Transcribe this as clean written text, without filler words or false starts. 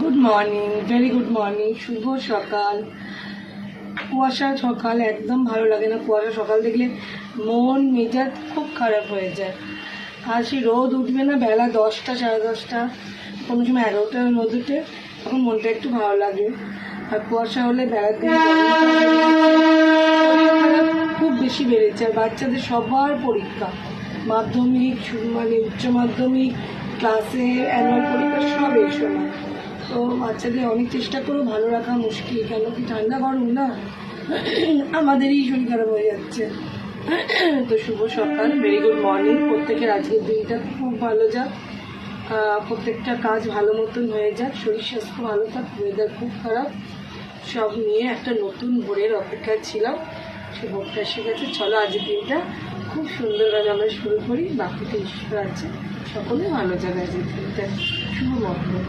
Good morning, very good morning, শুভ সকাল। কুয়াশা সকাল একদম ভালো লাগে না। কুয়াশা সকাল দেখলে মন মেজাজ খুব খারাপ হয়ে যায়। আর সেই রোদ উঠবে না বেলা 10টা, 10:30, কোনো সময় 11টার রোদ উঠে, তখন মনটা একটু ভালো লাগে। আর কুয়াশা হলে বেলার দিকে খুব বেশি বেড়েছে। আর বাচ্চাদের সবার পরীক্ষা, মাধ্যমিক, মানে উচ্চ মাধ্যমিক, ক্লাসের অ্যানুয়াল পরীক্ষা সব এই সময়। তো বাচ্চাদের অনেক চেষ্টা করেও ভালো রাখা মুশকিল, কেন কি ঠান্ডা গরম না, আমাদেরই শরীর খারাপ হয়ে যাচ্ছে। তো শুভ সকাল, ভেরি গুড মর্নিং। প্রত্যেকের আজকের দিনটা খুব ভালো যাক, প্রত্যেকটা কাজ ভালো মতন হয়ে যাক, শরীর স্বাস্থ্য ভালো থাক। ওয়েদার খুব খারাপ, সব নিয়ে একটা নতুন ভোরের অপেক্ষায় ছিলাম। সে ভোরটা এসে গেছে। চলো আজকের দিনটা খুব সুন্দরভাবে আমরা শুরু করি। বাকিটা ঈশ্বর আছে, সকলে ভালো যাবে আজকের দিনটা। শুভ মঙ্গল।